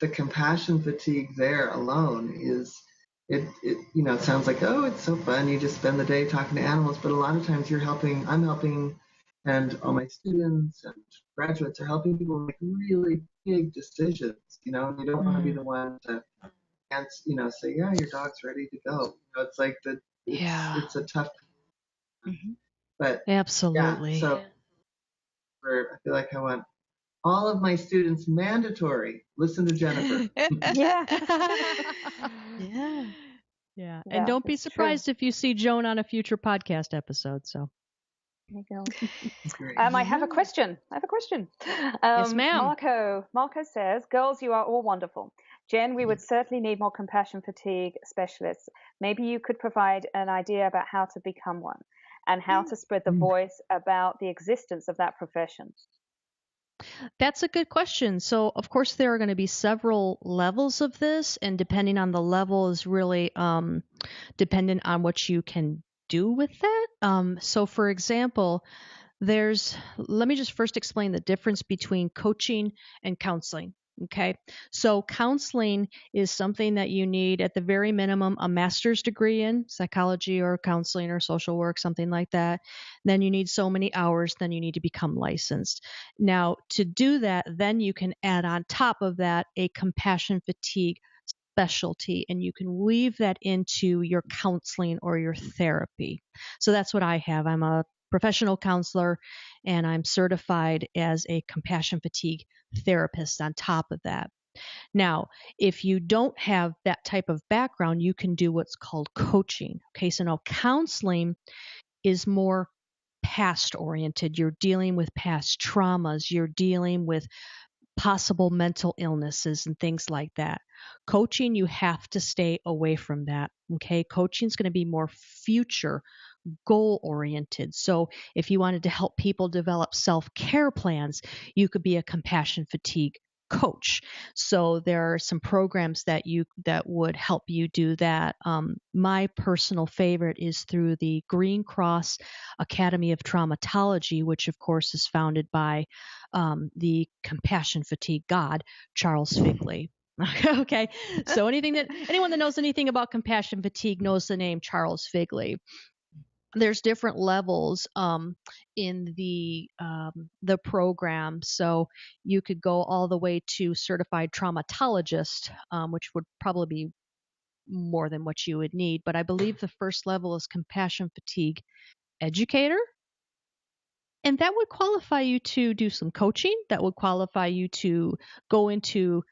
the compassion fatigue there alone is it sounds like, oh, it's so fun, you just spend the day talking to animals, but a lot of times I'm helping, and all my students and graduates are helping people make really big decisions, and you don't want to be Mm, the one to say, yeah, your dog's ready to go. It's like that. yeah, It's a tough, mhm. but yeah. absolutely. So I feel like I want all of my students mandatory listen to Jennifer. Yeah. Yeah. Yeah. And Yeah, don't be it's true. surprised if you see Joan on a future podcast episode. So, There you go. Great. I have a Yeah. question. yes, ma'am. Marco says, girls, you are all wonderful. Jen, we would certainly need more compassion fatigue specialists. Maybe you could provide an idea about how to become one and how to spread the Mm. voice about the existence of that profession. That's a good question. So, of course, there are going to be several levels of this, and depending on the level is really dependent on what you can do with that. So, for example, let me just first explain the difference between coaching and counseling. Okay. So counseling is something that you need at the very minimum a master's degree in psychology or counseling or social work, something like that. Then you need so many hours, then you need to become licensed. Now, to do that, then you can add on top of that a compassion fatigue specialty, and you can weave that into your counseling or your therapy. So that's what I have. I'm a professional counselor, and I'm certified as a compassion fatigue therapist on top of that. Now, if you don't have that type of background, you can do what's called coaching. Okay, so now counseling is more past oriented. You're dealing with past traumas, you're dealing with possible mental illnesses and things like that. Coaching, you have to stay away from that. Okay, coaching is going to be more future goal oriented. So if you wanted to help people develop self care plans, you could be a compassion fatigue coach. So there are some programs that would help you do that. My personal favorite is through the Green Cross Academy of Traumatology, which of course is founded by the compassion fatigue god Charles Figley. Okay, so anyone that knows anything about compassion fatigue knows the name Charles Figley. there's different levels in the program. So you could go all the way to certified traumatologist, which would probably be more than what you would need. But I believe the first level is compassion fatigue educator. And that would qualify you to do some coaching. That would qualify you to go into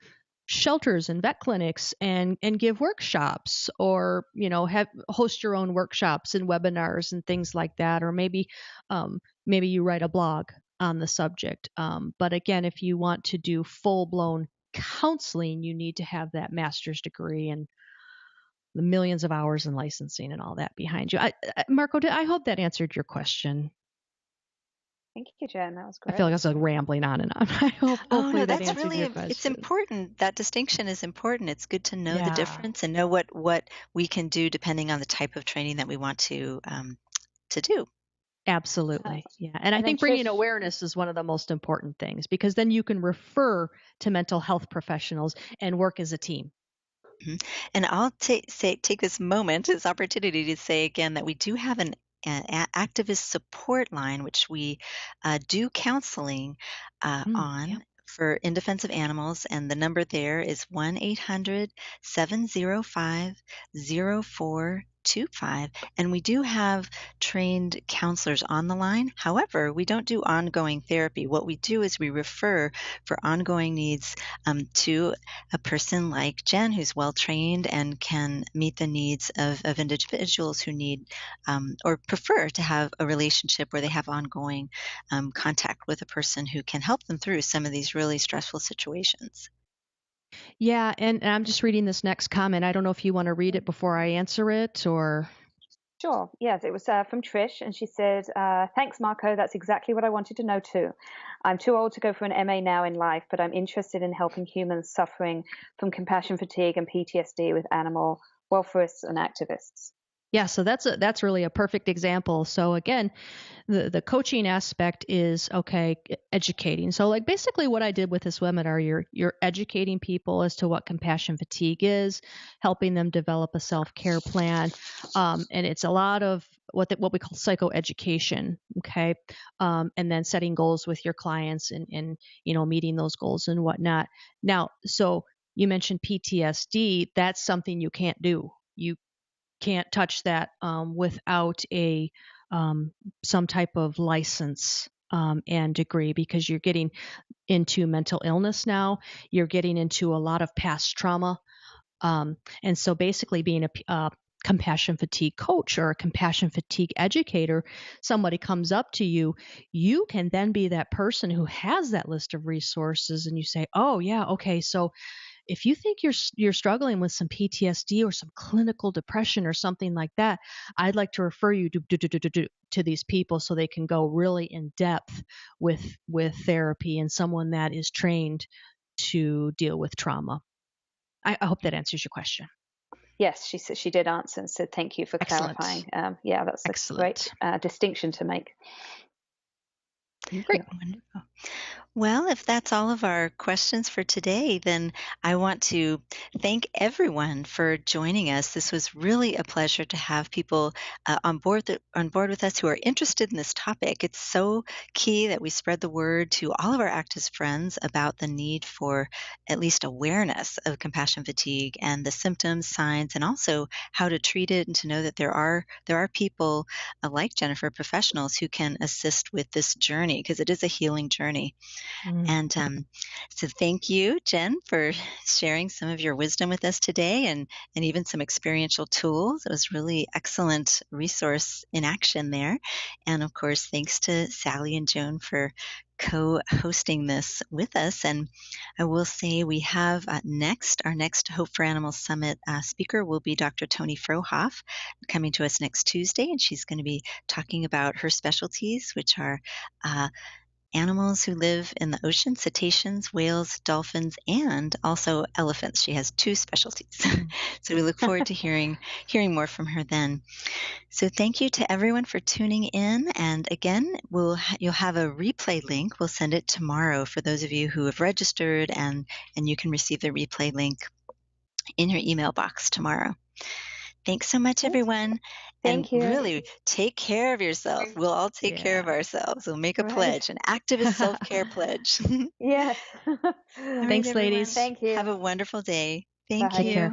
shelters and vet clinics and give workshops, or have host your own workshops and webinars and things like that, or maybe you write a blog on the subject. But again, if you want to do full-blown counseling, you need to have that master's degree and the millions of hours in licensing and all that behind you. Marco, I hope that answered your question. Thank you, Jen. That was I great. feel like I was rambling on and on. Hopefully no, that that's answered really, your question. it's important. That distinction is important. It's good to know the Yeah. difference and know what we can do depending on the type of training that we want to do. Absolutely. Yeah. And I And then think bringing Trish- awareness is one of the most important things, because then you can refer to mental health professionals and work as a team. Mhm. And I'll take this moment, this opportunity to say again that we do have an activist support line, which we do counseling on Yep. for in defense of animals, and the number there is 1-800-705-0425. And we do have trained counselors on the line. However, we don't do ongoing therapy. What we do is we refer for ongoing needs to a person like Jen, who's well trained and can meet the needs of individuals who need or prefer to have a relationship where they have ongoing contact with a person who can help them through some of these really stressful situations. Yeah. And I'm just reading this next comment. I don't know if you want to read it before I answer it, or. Sure. Yes, it was from Trish, and she said, "Thanks, Marco. That's exactly what I wanted to know too. I'm too old to go for an MA now in life, but I'm interested in helping humans suffering from compassion fatigue and PTSD with animal welfareists and activists." Yeah, so that's really a perfect example. So again, the coaching aspect is educating. So like basically what I did with this webinar, you're educating people as to what compassion fatigue is, helping them develop a self-care plan, and it's a lot of what we call psychoeducation. Okay, and then setting goals with your clients and meeting those goals and whatnot. Now, so you mentioned PTSD. That's something you can't do. You can't touch that without a some type of license and degree, because you're getting into mental illness now. You're getting into a lot of past trauma, and so basically being a compassion fatigue coach or a compassion fatigue educator, somebody comes up to you, you can then be that person who has that list of resources, and you say, oh yeah, okay, so if you think you're struggling with some PTSD or some clinical depression or something like that, I'd like to refer you to these people so they can go really in depth with therapy and someone that is trained to deal with trauma. I hope that answers your question. Yes, she said she did answer and said thank you for Excellent. clarifying. Yeah, that's a Excellent. great distinction to make. Great. Wonderful. Well, if that's all of our questions for today, then I want to thank everyone for joining us. This was really a pleasure to have people on board with us who are interested in this topic. It's so key that we spread the word to all of our active friends about the need for at least awareness of compassion fatigue and the symptoms, signs, and also how to treat it, and to know that there are people like Jennifer, professionals who can assist with this journey, because it is a healing journey. And so thank you, Jen, for sharing some of your wisdom with us today, and even some experiential tools. It was really excellent resource in action there. And of course, thanks to Sally and Joan for co-hosting this with us. And I will say we have our next Hope for Animals Summit speaker will be Dr. Toni Frohoff, coming to us next Tuesday. And she's going to be talking about her specialties, which are animals who live in the ocean: cetaceans, whales, dolphins, and also elephants. She has 2 specialties. So we look forward to hearing more from her then. So thank you to everyone for tuning in. And again, you'll have a replay link. We'll send it tomorrow for those of you who have registered, and you can receive the replay link in your email box tomorrow. Thanks so much, everyone. Thank And you. really take care of yourself. We'll all take care of Yeah. ourselves. We'll make a Right. pledge, an activist self-care pledge. Yes. All right, Thanks, everyone. ladies. Thank you. Have a wonderful day. Thank Bye. Take you. care.